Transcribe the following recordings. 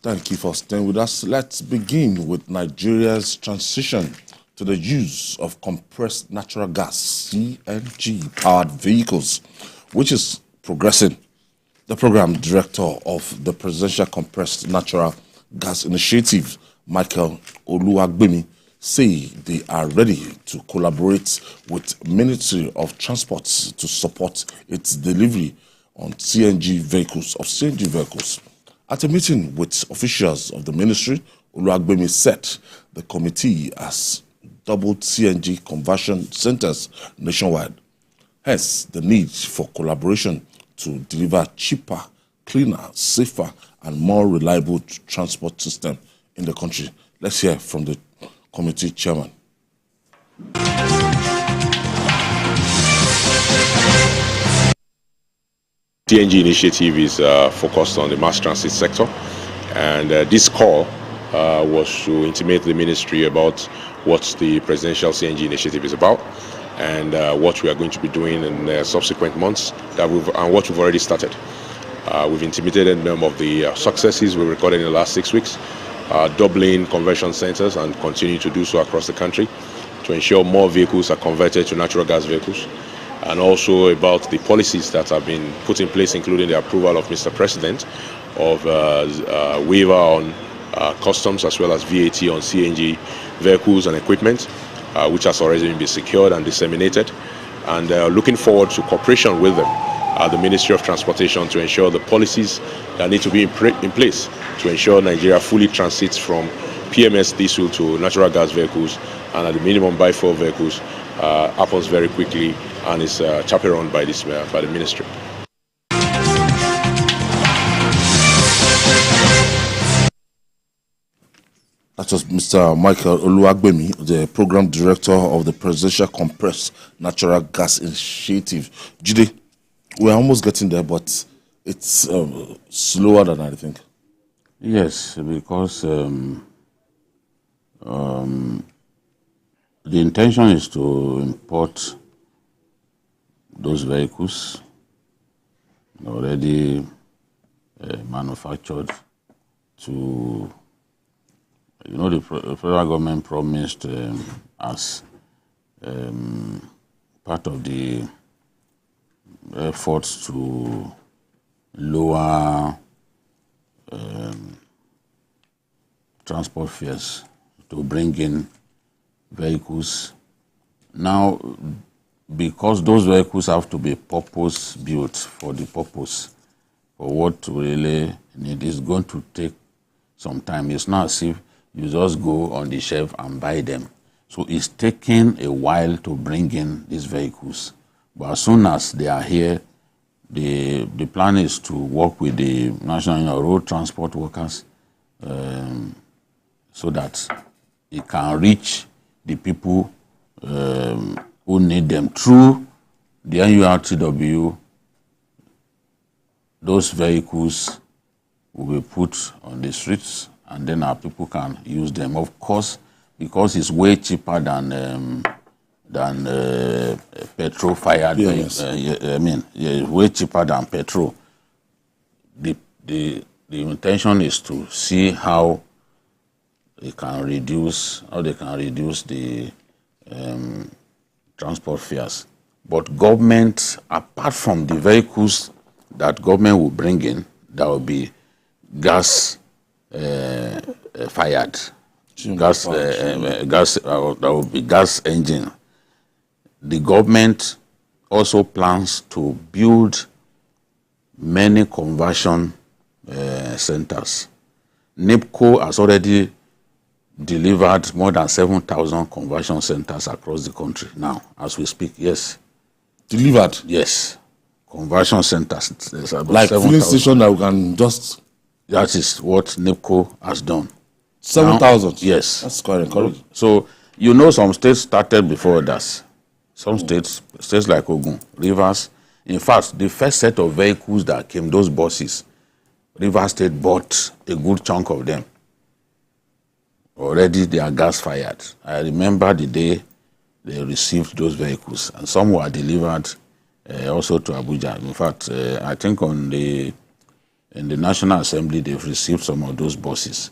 Thank you for staying with us. Let's begin with Nigeria's transition to the use of compressed natural gas, CNG, powered vehicles, which is progressing. The program director of the Presidential Compressed Natural Gas Initiative, Michael Oluwagbemi, say they are ready to collaborate with Ministry of Transport to support its delivery on CNG vehicles. At a meeting with officials of the ministry, Oluwagbemi said the committee has doubled CNG conversion centers nationwide. Hence, the need for collaboration to deliver cheaper, cleaner, safer, and more reliable transport system in the country. Let's hear from the committee chairman. CNG initiative is focused on the mass transit sector, and this call was to intimate the ministry about what the presidential CNG initiative is about and what we are going to be doing in subsequent months and what we've already started. We've intimated them of the successes we recorded in the last 6 weeks, doubling conversion centers and continue to do so across the country to ensure more vehicles are converted to natural gas vehicles, and also about the policies that have been put in place, including the approval of Mr. President of waiver on customs as well as VAT on CNG vehicles and equipment, which has already been secured and disseminated, and looking forward to cooperation with them at the Ministry of Transportation to ensure the policies that need to be in place to ensure Nigeria fully transits from PMS diesel to natural gas vehicles, and at the minimum biofuel vehicles happens very quickly and is chaperoned by the ministry. That was Mr. Michael Oluwagbemi, the program director of the Presidential Compressed Natural Gas Initiative. Jide, we're almost getting there, but it's slower than I think. Yes, because the intention is to import those vehicles already manufactured to, the federal government promised as part of the efforts to lower transport fares to bring in vehicles. Now, because those vehicles have to be purpose built for the purpose, for what we really need, is going to take some time. It's not as if you just go on the shelf and buy them. So it's taking a while to bring in these vehicles. But as soon as they are here, the plan is to work with the National Road Transport Workers so that it can reach the people who need them through the NURTW. Those vehicles will be put on the streets, and then our people can use them. Of course, because it's way cheaper than petrol-fired vehicles. Way cheaper than petrol. The intention is to see how they can reduce the transport fares. But government, apart from the vehicles that government will bring in, that will be gas fired, that will be gas engine. The government also plans to build many conversion centers. NIPCO has already delivered more than 7,000 conversion centers across the country now, as we speak. Yes. Delivered? Yes. Conversion centers. There's about like filling station that we can just... That is what NIPCO has done. 7,000? Yes. That's quite encouraging. So, some states started before that. Some states like Ogun, Rivers. In fact, the first set of vehicles that came, those buses, Rivers State bought a good chunk of them. Already they are gas fired. I remember the day they received those vehicles, and some were delivered also to Abuja. In fact, I think on the in the National Assembly, they've received some of those buses.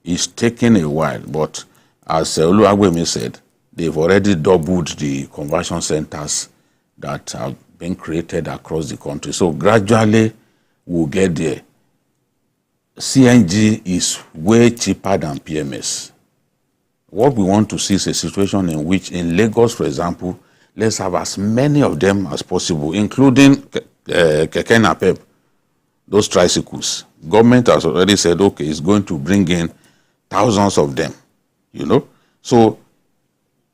It's taken a while, but as Oluwagbemi said, they've already doubled the conversion centers that have been created across the country. So gradually, we'll get there. CNG is way cheaper than PMS. What we want to see is a situation in which, in Lagos, for example, let's have as many of them as possible, including Keke Napep, those tricycles. Government has already said, okay, it's going to bring in thousands of them, you know. So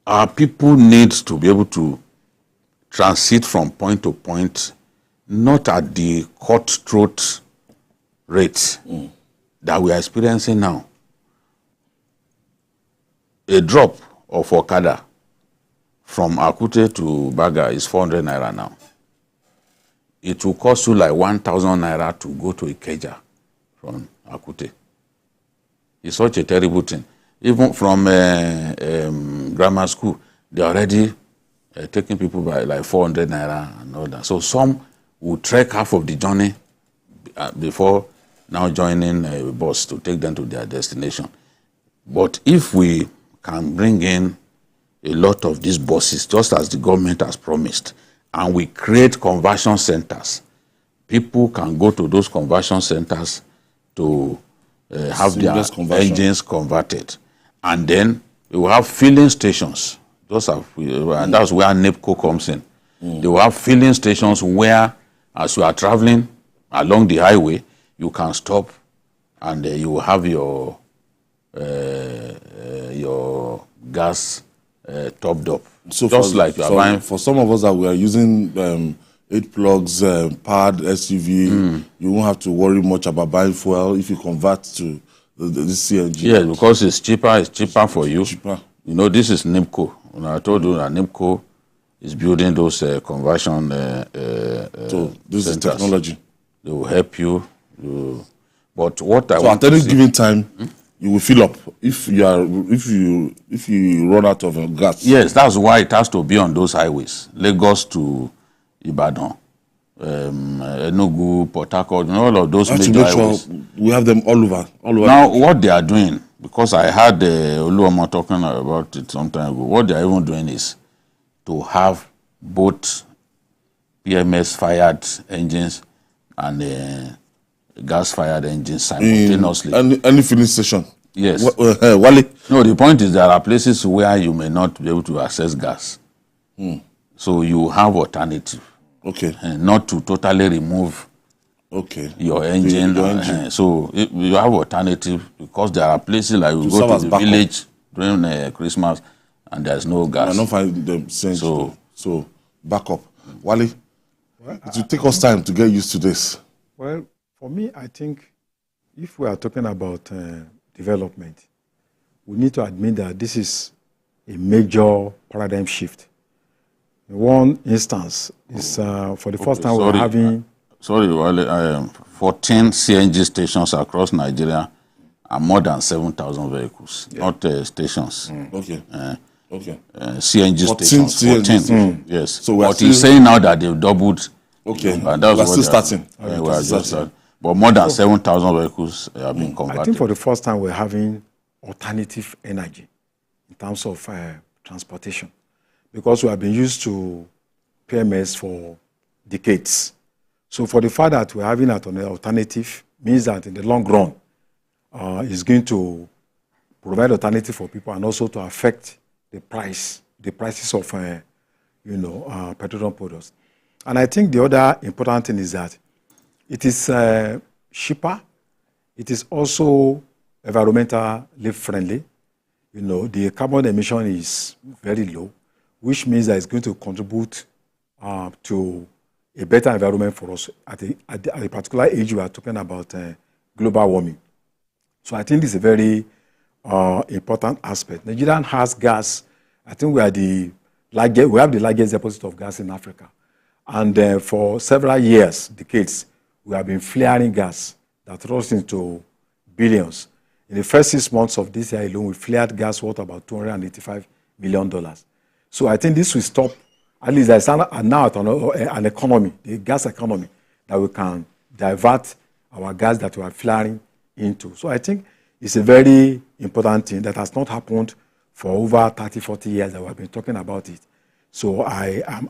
our people need to be able to transit from point to point, not at the cutthroat rate that we are experiencing now. A drop of Okada from Akute to Baga is 400 naira now. It will cost you like 1,000 naira to go to Ikeja from Akute. It's such a terrible thing. Even from grammar school, they're already taking people by like 400 naira and all that. So some will trek half of the journey before now joining a bus to take them to their destination. But if we can bring in a lot of these buses, just as the government has promised, and we create conversion centers, people can go to those conversion centers to have their engines converted. And then we will have filling stations. And that's where NEPCO comes in. They will have filling stations where, as you are traveling along the highway, you can stop and you will have your gas topped up. So just like you are buying. For some of us that we are using 8 plugs, powered SUV, you won't have to worry much about buying fuel if you convert to this CNG. Yes, because it's cheaper. It's cheaper for you. Cheaper. You know, this is NIMCO. When I told you that NIMCO is building those conversion so this is centers. technology. They will help you. But what I So want at any to given time, you will fill up if you run out of gas. Yes, that's why it has to be on those highways. Lagos to Ibadan, Enugu, Port Harcourt, and all of those major highways. Sure we have them all over. Now, what they are doing, because I heard Oluwagbemi talking about it some time ago, what they are even doing is to have both PMS-fired engines and gas-fired engines simultaneously. Any filling station? Yes. Wale? No, the point is there are places where you may not be able to access gas. So you have alternative. Okay. Not to totally remove your engine. So you have alternative because there are places like you go to the village during Christmas and there's no gas. I don't find them saying so back up. Wale, it will take us time to get used to this. Well, for me, I think if we are talking about development, we need to admit that this is a major paradigm shift. One instance is for the first time we're having... Sorry, Wale, 14 CNG stations across Nigeria and more than 7,000 vehicles, not stations. Okay. CNG stations, 14. Yes. So we're he's saying now that they've doubled. Okay. And that's we're still starting. We're just starting. But more than 7,000 vehicles have been converted. I think for the first time we're having alternative energy in terms of transportation, because we have been used to PMS for decades. So for the fact that we're having an alternative means that in the long run, it's going to provide alternative for people and also to affect the prices of petroleum products. And I think the other important thing is that it is cheaper. It is also environmentally friendly. You know, the carbon emission is very low, which means that it's going to contribute to a better environment for us at a particular age. We are talking about global warming. So I think this is a very important aspect. Nigeria has gas. I think we have the largest deposit of gas in Africa. And for several years, decades, we have been flaring gas that rose into billions. In the first 6 months of this year alone, we flared gas worth about $285 million. So I think this will stop. At least there's now an economy, the gas economy, that we can divert our gas that we are flaring into. So I think it's a very important thing that has not happened for over 30, 40 years that we have been talking about it. So I'm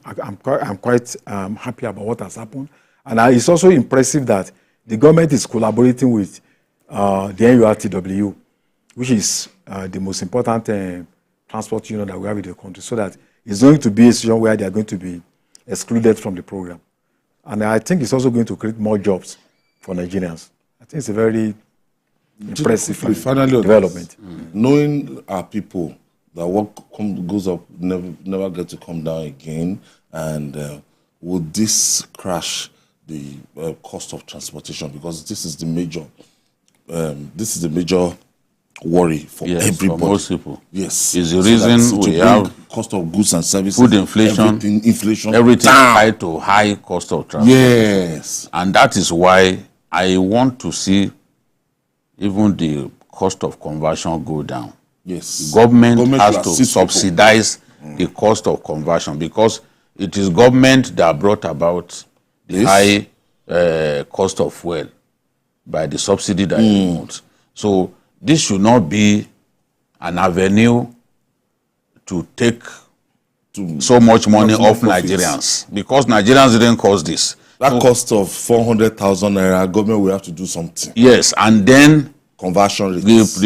quite happy about what has happened. And it's also impressive that the government is collaborating with the NURTW, which is the most important transport union that we have in the country, so that it's going to be a situation where they are going to be excluded from the program. And I think it's also going to create more jobs for Nigerians. I think it's a very impressive development. Knowing our people, that what goes up never get to come down again, and would this crash the cost of transportation? Because this is the major worry for everybody. For most people. Yes, is the reason we have cost of goods and services, food inflation, everything tied to high cost of transportation. Yes, and that is why I want to see even the cost of conversion go down. Yes, Government has to subsidize the cost of conversion, because it is government that brought about the high cost of fuel by the subsidy that it removes. So this should not be an avenue to take so much money off Nigerians, because Nigerians didn't cause this. That cost of 400,000 naira, government will have to do something. Yes, and then conversion rates.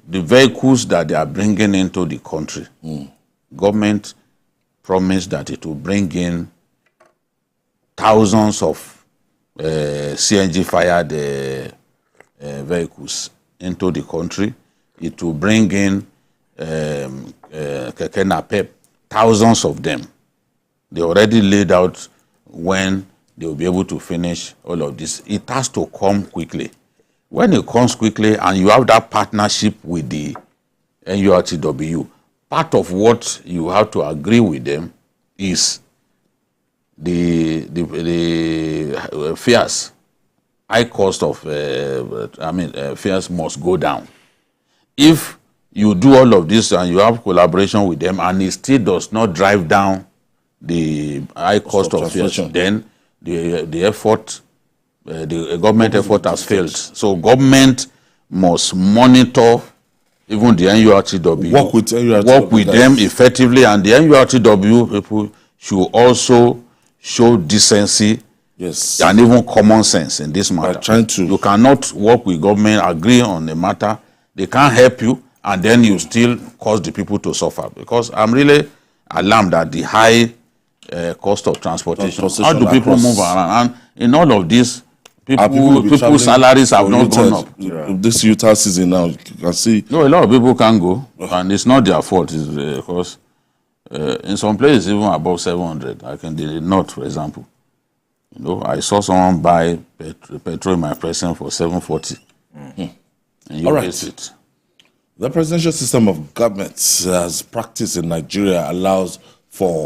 The vehicles that they are bringing into the country, government promised that it will bring in thousands of CNG fired vehicles into the country. It will bring in keke napep, thousands of them. They already laid out when they will be able to finish all of this. It has to come quickly. When it comes quickly and you have that partnership with the NURTW, part of what you have to agree with them is the fares. High cost of fares must go down. If you do all of this and you have collaboration with them and it still does not drive down the high cost of fares, then the effort, the government effort has failed. So government must monitor even the NURTW, work with them effectively, and the NURTW people should also show decency, and even common sense in this matter. You cannot work with government, agree on a matter, they can't help you, and then you still cause the people to suffer. Because I'm really alarmed at the high cost of transportation. How do people move around? And in all of this, people's salaries have not gone up. This Utah season now, you can see. No, a lot of people can go, and it's not their fault. It's because in some places, even above 700, like in the north, for example. You know, I saw someone buy petrol in my presence for 740. All right. The presidential system of government as practiced in Nigeria allows for